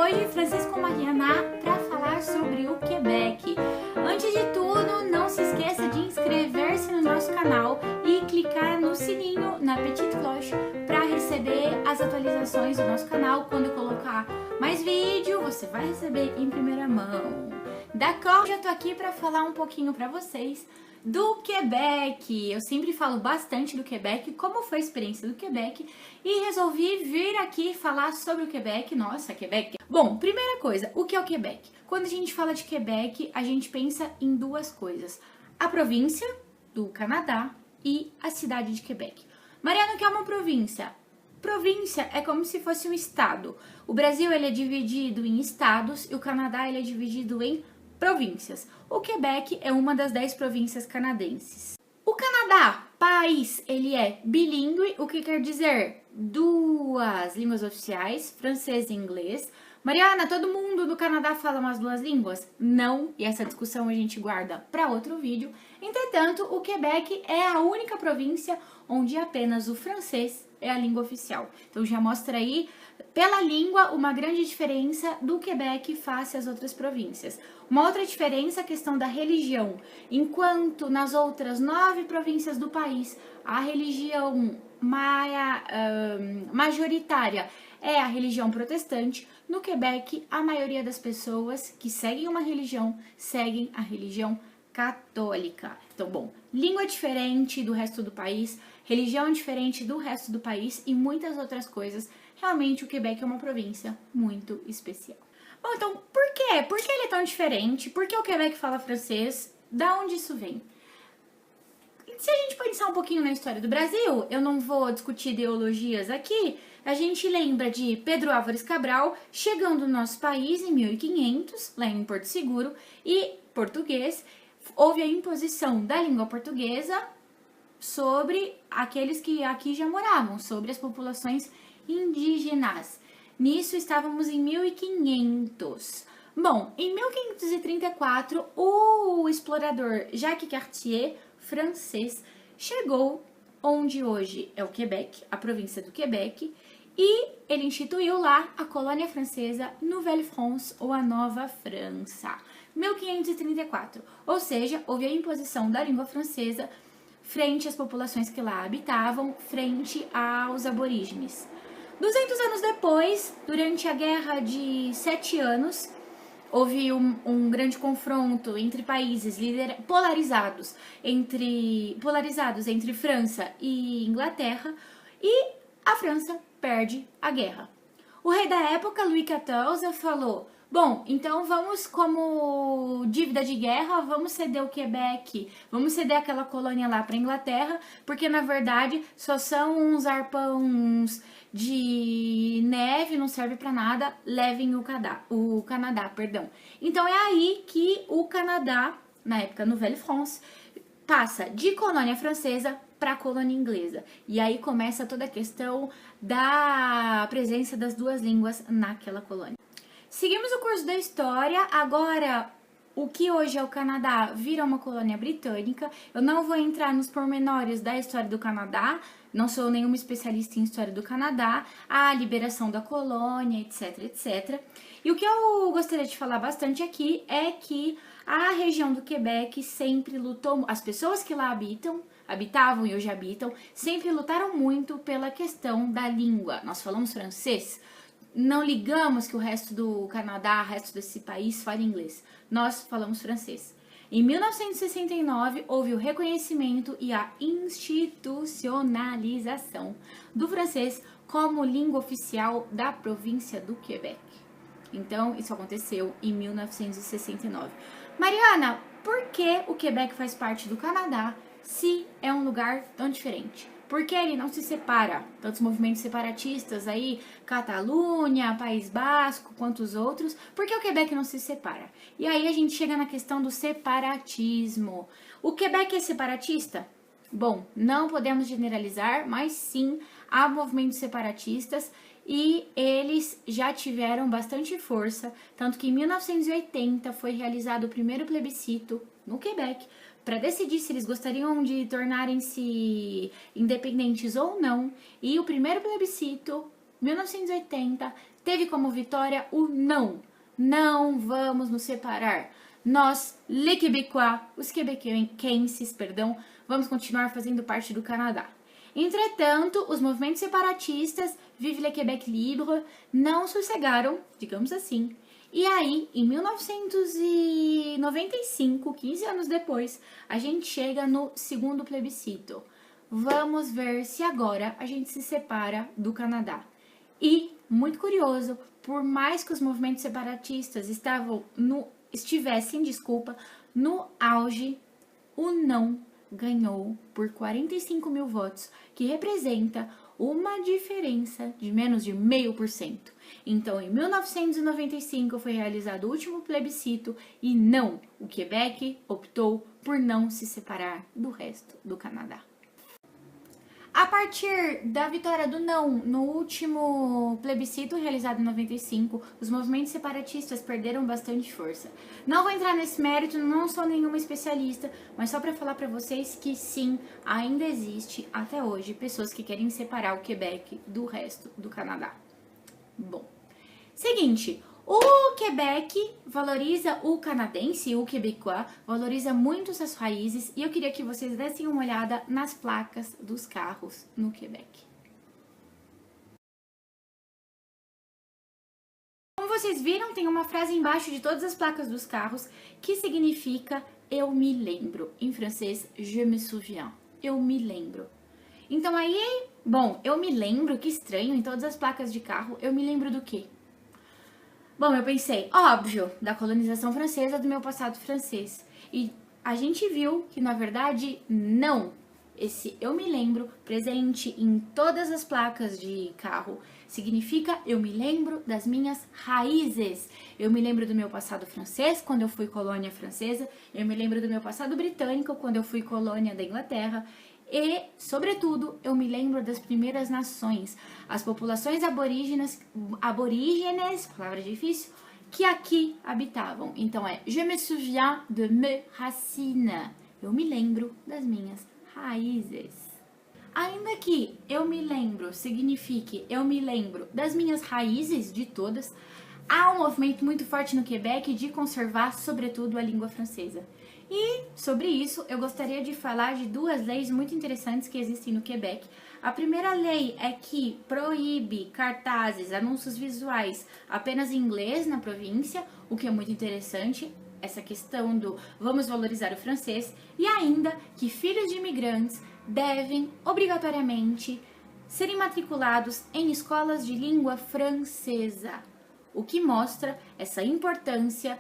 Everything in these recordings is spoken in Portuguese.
hoje, Francisco Mariana, para falar sobre o Quebec. Antes de tudo, não se esqueça de inscrever-se no nosso canal e clicar no sininho, na petite cloche, para receber as atualizações do nosso canal. Quando eu colocar mais vídeo, você vai receber em primeira mão. D'accord? Já tô aqui para falar um pouquinho para vocês do Quebec. Eu sempre falo bastante do Quebec, como foi a experiência do Quebec, e resolvi vir aqui falar sobre o Quebec. Nossa, Quebec! Bom, primeira coisa, o que é o Quebec? Quando a gente fala de Quebec, a gente pensa em duas coisas: a província do Canadá e a cidade de Quebec. Mariana, o que é uma província? Província é como se fosse um estado. O Brasil ele é dividido em estados e o Canadá ele é dividido em províncias. O Quebec é uma das 10 províncias canadenses. O Canadá, país, ele é bilíngue, o que quer dizer duas línguas oficiais, francês e inglês. Mariana, todo mundo no Canadá fala umas duas línguas? Não, e essa discussão a gente guarda para outro vídeo. Entretanto, o Quebec é a única província onde apenas o francês é a língua oficial. Então já mostra aí, pela língua, uma grande diferença do Quebec face às outras províncias. Uma outra diferença é a questão da religião. Enquanto nas outras 9 províncias do país, a religião majoritária é a religião protestante, no Quebec, a maioria das pessoas que seguem uma religião, seguem a religião católica. Então, bom, língua diferente do resto do país, religião diferente do resto do país e muitas outras coisas. Realmente, o Quebec é uma província muito especial. Bom, então, por quê? Por que ele é tão diferente? Por que o Quebec fala francês? Da onde isso vem? Se a gente pensar um pouquinho na história do Brasil, eu não vou discutir ideologias aqui, a gente lembra de Pedro Álvares Cabral chegando no nosso país em 1500, lá em Porto Seguro, e português, houve a imposição da língua portuguesa sobre aqueles que aqui já moravam, sobre as populações indígenas. Nisso estávamos em 1500. Bom, em 1534, o explorador Jacques Cartier, francês, chegou onde hoje é o Quebec, a província do Quebec, e ele instituiu lá a colônia francesa Nouvelle-France, ou a Nova França, 1534. Ou seja, houve a imposição da língua francesa frente às populações que lá habitavam, frente aos aborígenes. 200 anos depois, durante a Guerra de 7 anos, houve um grande confronto entre países polarizados entre França e Inglaterra, e a França perde a guerra. O rei da época, Louis XIV, falou: bom, então vamos, como dívida de guerra, vamos ceder o Quebec, vamos ceder aquela colônia lá para a Inglaterra, porque na verdade só são uns arpões de neve, não serve para nada, levem o Canadá. Então é aí que o Canadá, na época Nouvelle-France, passa de colônia francesa para a colônia inglesa. E aí começa toda a questão da presença das duas línguas naquela colônia. Seguimos o curso da história. Agora, o que hoje é o Canadá vira uma colônia britânica. Eu não vou entrar nos pormenores da história do Canadá, não sou nenhuma especialista em história do Canadá, a liberação da colônia, etc, etc. E o que eu gostaria de falar bastante aqui é que a região do Quebec sempre lutou, as pessoas que lá habitavam e hoje habitam, sempre lutaram muito pela questão da língua. Nós falamos francês, não ligamos que o resto do Canadá, o resto desse país fala inglês. Nós falamos francês. Em 1969, houve o reconhecimento e a institucionalização do francês como língua oficial da província do Quebec. Então, isso aconteceu em 1969. Mariana, por que o Quebec faz parte do Canadá se é um lugar tão diferente? Por que ele não se separa? Tantos movimentos separatistas aí, Catalunha, País Basco, quantos outros. Por que o Quebec não se separa? E aí a gente chega na questão do separatismo. O Quebec é separatista? Bom, não podemos generalizar, mas sim, há movimentos separatistas e eles já tiveram bastante força, tanto que em 1980 foi realizado o primeiro plebiscito no Quebec para decidir se eles gostariam de tornarem-se independentes ou não, e o primeiro plebiscito, 1980, teve como vitória o não. Não vamos nos separar. Nós, les Québécois, os quebequenses, perdão, vamos continuar fazendo parte do Canadá. Entretanto, os movimentos separatistas, Vive le Québec libre, não sossegaram, digamos assim. E aí, em 1995, 15 anos depois, a gente chega no segundo plebiscito. Vamos ver se agora a gente se separa do Canadá. E, muito curioso, por mais que os movimentos separatistas estivessem no auge, o não ganhou por 45 mil votos, que representa uma diferença de menos de 0,5%. Então, em 1995 foi realizado o último plebiscito e não, o Quebec optou por não se separar do resto do Canadá. A partir da vitória do não no último plebiscito realizado em 95, os movimentos separatistas perderam bastante força. Não vou entrar nesse mérito, não sou nenhuma especialista, mas só para falar para vocês que sim, ainda existe até hoje pessoas que querem separar o Quebec do resto do Canadá. Bom, seguinte, o Quebec valoriza o canadense, o québécois, valoriza muito suas raízes e eu queria que vocês dessem uma olhada nas placas dos carros no Quebec. Como vocês viram, tem uma frase embaixo de todas as placas dos carros que significa eu me lembro. Em francês, je me souviens. Eu me lembro. Então aí, bom, eu me lembro, que estranho, em todas as placas de carro, eu me lembro do quê? Bom, eu pensei, óbvio, da colonização francesa, do meu passado francês. E a gente viu que, na verdade, não. Esse eu me lembro, presente em todas as placas de carro, significa eu me lembro das minhas raízes. Eu me lembro do meu passado francês, quando eu fui colônia francesa. Eu me lembro do meu passado britânico, quando eu fui colônia da Inglaterra. E, sobretudo, eu me lembro das primeiras nações, as populações aborígenes, palavra difícil, que aqui habitavam. Então é, je me souviens de mes racines. Eu me lembro das minhas raízes. Ainda que eu me lembro signifique eu me lembro das minhas raízes, de todas, há um movimento muito forte no Quebec de conservar, sobretudo, a língua francesa. E sobre isso, eu gostaria de falar de duas leis muito interessantes que existem no Quebec. A primeira lei é que proíbe cartazes, anúncios visuais apenas em inglês na província, o que é muito interessante, essa questão do vamos valorizar o francês, e ainda que filhos de imigrantes devem obrigatoriamente serem matriculados em escolas de língua francesa, o que mostra essa importância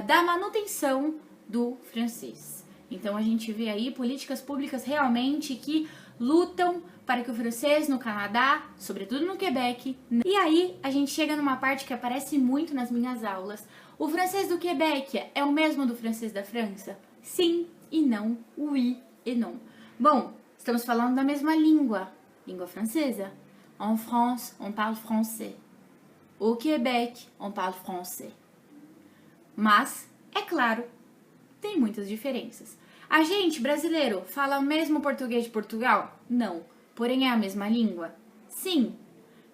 da manutenção do francês. Então a gente vê aí políticas públicas realmente que lutam para que o francês no Canadá, sobretudo no Quebec, e aí a gente chega numa parte que aparece muito nas minhas aulas. O francês do Quebec é o mesmo do francês da França? Sim e não, oui e non. Bom, estamos falando da mesma língua francesa. En France, on parle français. Au Québec, on parle français. Mas, é claro, tem muitas diferenças. A gente, brasileiro, fala o mesmo português de Portugal? Não. Porém, é a mesma língua? Sim.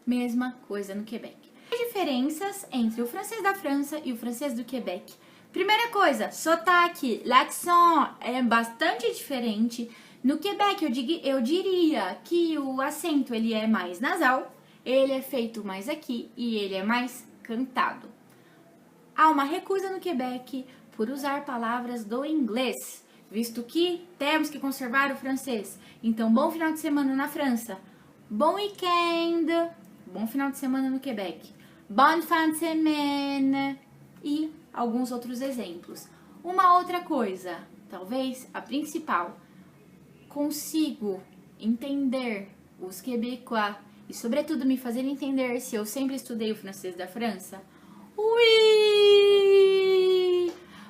Mesma coisa no Quebec. As diferenças entre o francês da França e o francês do Quebec. Primeira coisa, sotaque, l'accent é bastante diferente. No Quebec, eu diria que o acento ele é mais nasal, ele é feito mais aqui e ele é mais cantado. Há uma recusa no Quebec por usar palavras do inglês, visto que temos que conservar o francês. Então, bom final de semana na França. Bon week-end. Bom final de semana no Quebec. Bonne fin de semaine. E alguns outros exemplos. Uma outra coisa, talvez a principal. Consigo entender os québécois e, sobretudo, me fazer entender se eu sempre estudei o francês da França? Oui!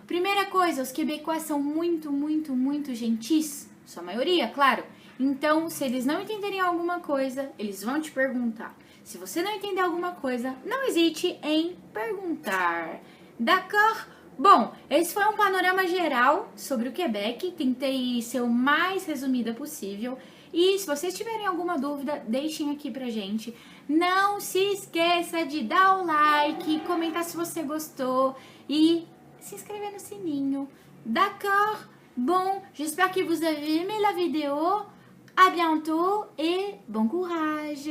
Primeira coisa, os québécois são muito, muito, muito gentis. Sua maioria, claro. Então, se eles não entenderem alguma coisa, eles vão te perguntar. Se você não entender alguma coisa, não hesite em perguntar. D'accord? Bom, esse foi um panorama geral sobre o Quebec. Tentei ser o mais resumida possível. E se vocês tiverem alguma dúvida, deixem aqui pra gente. Não se esqueça de dar o like, comentar se você gostou e se inscrever no sininho. D'accord? Bon, j'espère que vous avez aimé la vidéo. À bientôt et bon courage!